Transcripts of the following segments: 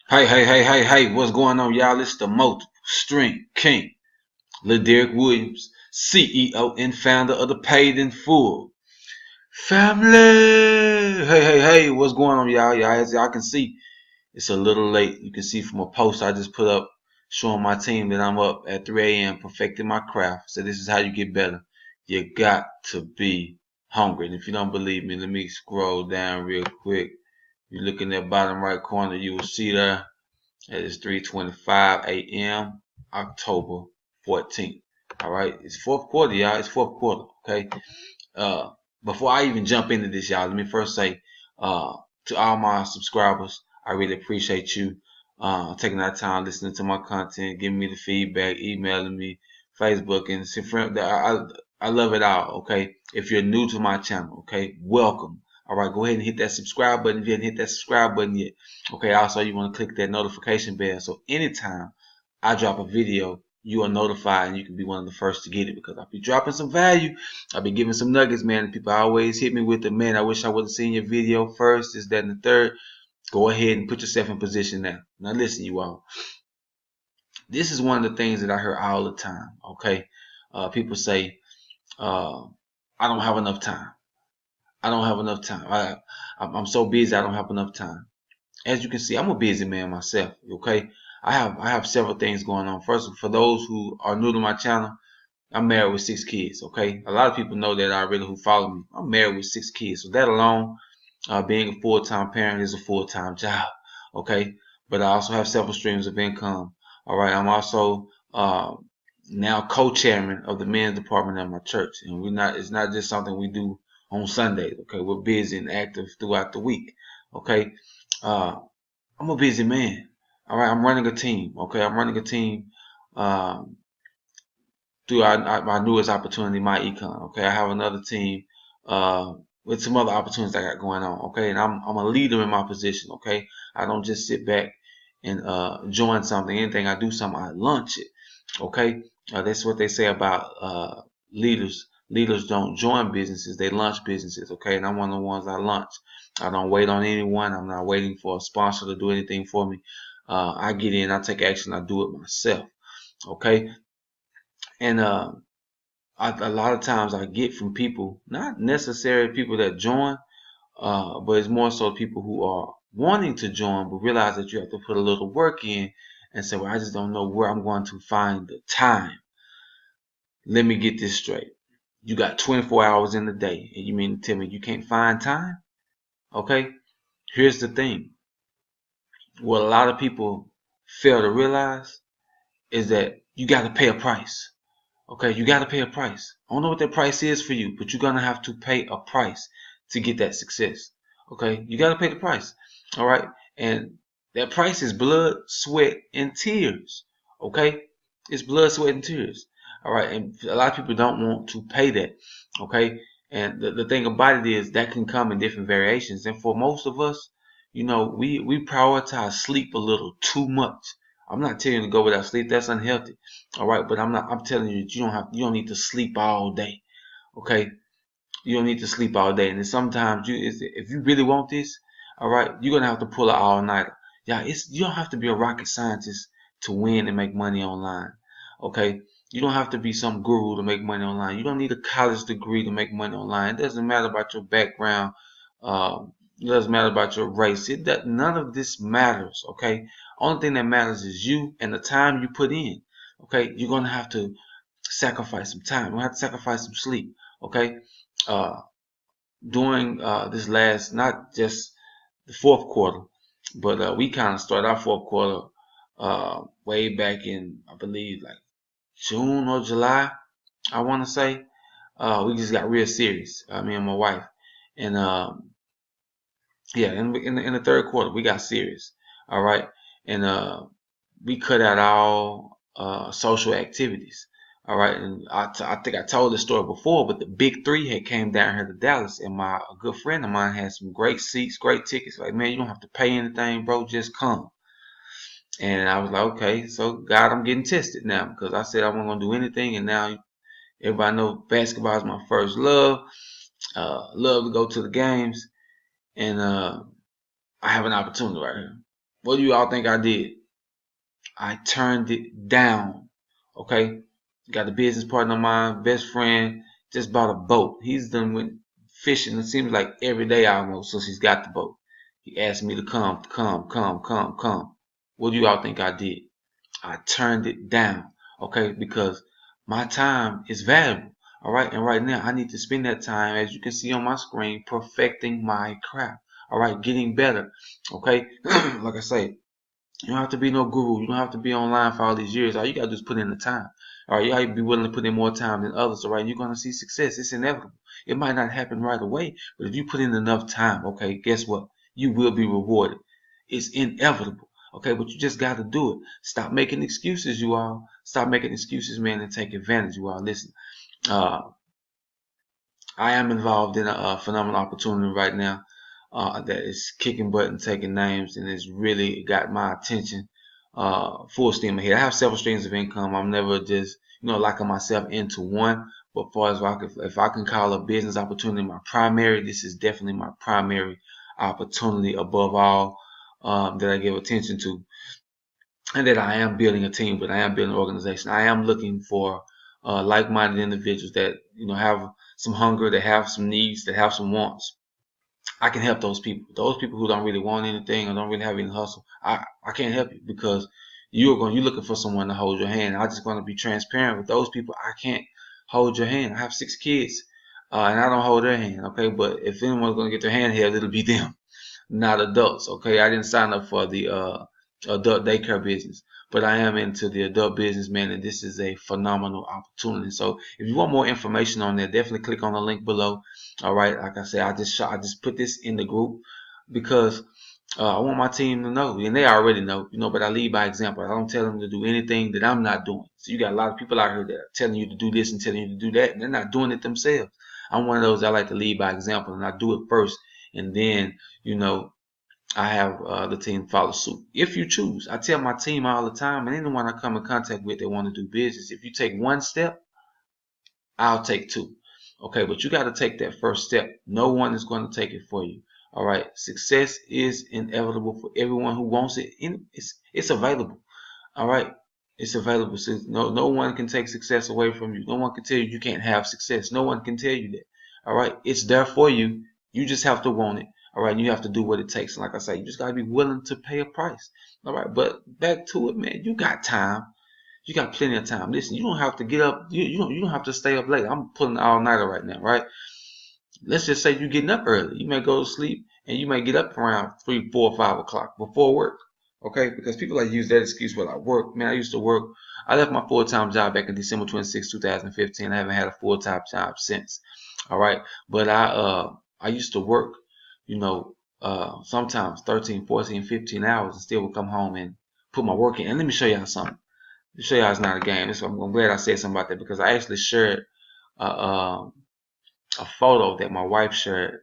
Hey, what's going on, y'all? It's the Multiple Strength King, Lil Derek Williams, CEO and founder of the Paid in Full family. Hey, what's going on, y'all? As y'all can see, it's a little late. You can see from a post I just put up showing my team that I'm up at 3 a.m. perfecting my craft. So this is how you get better. You got to be hungry. And if you don't believe me, let me scroll down real quick. You look in that bottom right corner, you will see there. It is 3:25 a.m. October 14th. All right, it's fourth quarter, y'all. It's fourth quarter. Okay. Uh, Before I even jump into this, y'all, let me first say, to all my subscribers, I really appreciate you taking that time, listening to my content, giving me the feedback, emailing me, Facebook, and I love it all. Okay. If you're new to my channel, okay, welcome. All right, go ahead and hit that subscribe button if you haven't hit that subscribe button yet. Okay, also you want to click that notification bell so anytime I drop a video, you are notified and you can be one of the first to get it because I'll be dropping some value. I'll be giving some nuggets, man. And people always hit me with the man. I wish I would have seen your video first. This, that, and the third. Go ahead and put yourself in position now. Now listen, you all. This is one of the things that I hear all the time. Okay, people say, "I don't have enough time. I don't have enough time. I'm so busy. I don't have enough time." As you can see, I'm a busy man myself. Okay, I have several things going on. First, for those who are new to my channel, I'm married with 6 kids. Okay, a lot of people know that already who follow me. I'm married with 6 kids, so that alone, being a full-time parent is a full-time job. Okay, but I also have several streams of income. All right, I'm also now co-chairman of the men's department at my church, and we're not. It's not just something we do on Sundays. Okay, we're busy and active throughout the week. Okay, uh, I'm a busy man. All right, I'm running a team. Okay, I'm running a team um, through my newest opportunity, my econ. Okay, I have another team with some other opportunities I got going on. Okay, and I'm a leader in my position. Okay, I don't just sit back and join something. Anything I do something, I launch it. Okay, that's what they say about leaders. Leaders don't join businesses; they launch businesses. Okay, and I'm one of the ones I launch. I don't wait on anyone. I'm not waiting for a sponsor to do anything for me. I get in, I take action, I do it myself. Okay, and a lot of times I get from people, not necessarily people that join, but it's more so people who are wanting to join, but realize that you have to put a little work in and say, well, I just don't know where I'm going to find the time. Let me get this straight. You got 24 hours in the day, and you mean to tell me you can't find time? Okay, here's the thing. What a lot of people fail to realize is that you got to pay a price. Okay, you got to pay a price. I don't know what that price is for you, but you're going to have to pay a price to get that success. Okay, you got to pay the price. All right, and that price is blood, sweat, and tears. Okay, it's blood, sweat, and tears. All right, and a lot of people don't want to pay that. Okay, and the thing about it is that can come in different variations. And for most of us, we prioritize sleep a little too much. I'm not telling you to go without sleep. That's unhealthy. All right, but I'm telling you that you don't need to sleep all day. Okay, you don't need to sleep all day. And then sometimes if you really want this, all right, you're gonna have to pull an all nighter. Yeah, you don't have to be a rocket scientist to win and make money online. Okay, you don't have to be some guru to make money online. You don't need a college degree to make money online. It doesn't matter about your background. It doesn't matter about your race. None of this matters. Okay, only thing that matters is you and the time you put in. Okay, you're gonna have to sacrifice some time. You're gonna have to sacrifice some sleep. Okay, uh, during this last, not just the fourth quarter, but we kind of started our fourth quarter way back in, I believe, like June or July, I want to say. We just got real serious, me and my wife. And yeah, in the third quarter, we got serious. All right. And we cut out all social activities. All right, and I think I told this story before, but the big three had came down here to Dallas, and a good friend of mine had some great seats, great tickets. Like, man, you don't have to pay anything, bro, just come. And I was like, okay, so God, I'm getting tested now because I said I wasn't gonna do anything, and now everybody knows basketball is my first love. Love to go to the games, and I have an opportunity right here. What do you all think I did? I turned it down. Okay, got a business partner of mine, best friend, just bought a boat. He's done with fishing. It seems like every day almost since he's got the boat. He asked me to come. What do you all think I did? I turned it down. Okay, because my time is valuable. All right, and right now I need to spend that time, as you can see on my screen, perfecting my craft. All right, getting better. Okay, like I say, you don't have to be no guru. You don't have to be online for all these years. All you gotta do is put in the time. All right, you gotta be willing to put in more time than others. All right, you're gonna see success. It's inevitable. It might not happen right away, but if you put in enough time, okay, guess what? You will be rewarded. It's inevitable. Okay, but you just gotta do it. Stop making excuses, you all. Stop making excuses, man, and take advantage, you all. Listen, uh, I am involved in a phenomenal opportunity right now that is kicking butt and taking names, and it's really got my attention full steam ahead. I have several streams of income. I'm never just locking myself into one. But far as if I can call a business opportunity my primary, this is definitely my primary opportunity above all that I give attention to, and that I am building a team, but I am building an organization. I am looking for like-minded individuals that have some hunger, that have some needs, that have some wants. I can help those people. Those people who don't really want anything or don't really have any hustle, I can't help you because you're looking for someone to hold your hand. I just want to be transparent with those people. I can't hold your hand. I have 6 kids, and I don't hold their hand. Okay, but if anyone's gonna get their hand held, it'll be them, not adults. Okay, I didn't sign up for the adult daycare business, but I am into the adult business, man, and this is a phenomenal opportunity. So if you want more information on that, definitely click on the link below. All right, like I said, I just put this in the group because I want my team to know, and they already know, but I lead by example. I don't tell them to do anything that I'm not doing. So you got a lot of people out here that are telling you to do this and telling you to do that, and they're not doing it themselves. I'm one of those. I like to lead by example, and I do it first, and then I have the team follow suit. If you choose, I tell my team all the time, and anyone I come in contact with that want to do business, if you take one step, I'll take two. Okay, but you got to take that first step. No one is going to take it for you. All right, success is inevitable for everyone who wants it. It's available. All right, it's available. So no one can take success away from you. No one can tell you you can't have success. No one can tell you that. All right, it's there for you. You just have to want it. All right, you have to do what it takes. And like I say, you just got to be willing to pay a price. All right, but back to it, man. You got time. You got plenty of time. Listen, you don't have to get up. You don't have to stay up late. I'm pulling all nighter right now, right? Let's just say you're getting up early. You may go to sleep and you may get up around 3, 4, 5 o'clock before work. Okay, because people like to use that excuse. Well, I work. Man, I used to work. I left my full-time job back in December 26, 2015. I haven't had a full-time job since. All right, but I used to work, sometimes 13, 14, 15 hours and still would come home and put my work in. And let me show y'all something. To show y'all it's not a game. I'm glad I said something about that because I actually shared a photo that my wife shared.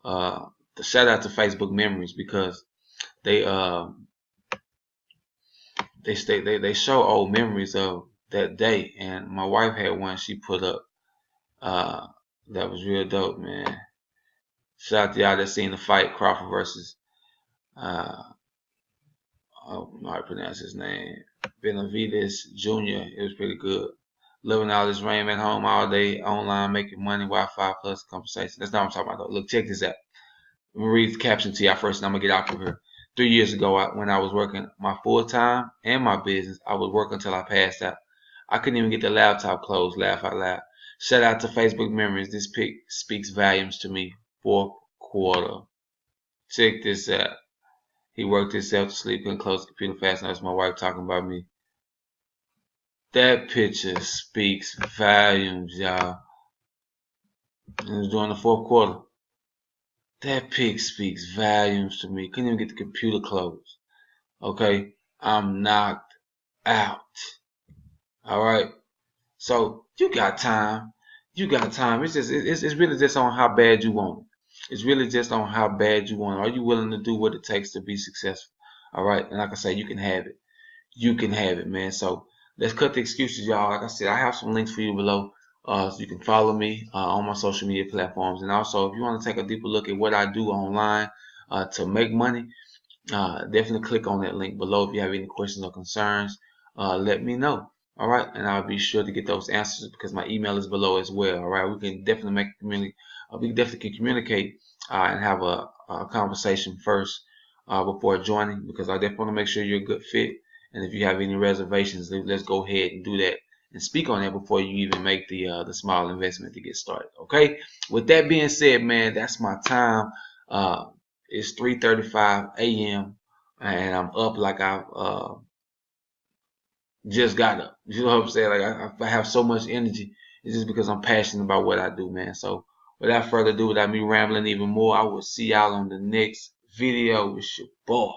To shout out to Facebook Memories because they they show old memories of that day, and my wife had one she put up that was real dope, man. Shout out to y'all that seen the fight Crawford versus I don't know how to pronounce his name. Benavides Jr. It was pretty good. Living all this rain at home all day, online, making money, Wi-Fi plus conversation. That's not what I'm talking about though. Look, check this out. Let me read the caption to y'all first and I'm gonna get out of here. 3 years ago, when I was working my full time and my business, I would work until I passed out. I couldn't even get the laptop closed, laugh out loud. Shout out to Facebook Memories. This pic speaks volumes to me. Fourth quarter. Check this out. He worked himself to sleep, couldn't close the computer fast enough. That's my wife talking about me. That picture speaks volumes, y'all. It was during the fourth quarter. That pic speaks volumes to me. Couldn't even get the computer closed. Okay, I'm knocked out. All right. So you got time. You got time. It's really just on how bad you want it. It's really just on how bad you want it. Are you willing to do what it takes to be successful? All right. And like I say, you can have it. You can have it, man. So let's cut the excuses, y'all. Like I said, I have some links for you below. So you can follow me on my social media platforms. And also, if you want to take a deeper look at what I do online to make money, definitely click on that link below if you have any questions or concerns. Let me know. All right, and I'll be sure to get those answers because my email is below as well. All right, we can definitely we definitely can communicate and have a conversation first before joining because I definitely want to make sure you're a good fit. And if you have any reservations, let's go ahead and do that and speak on that before you even make the small investment to get started. Okay. With that being said, man, that's my time. It's 3:35 a.m. and I'm up like I've just got up. You know what I'm saying? Like I have so much energy. It's just because I'm passionate about what I do, man. So without further ado, without me rambling even more, I will see y'all on the next video with your boy.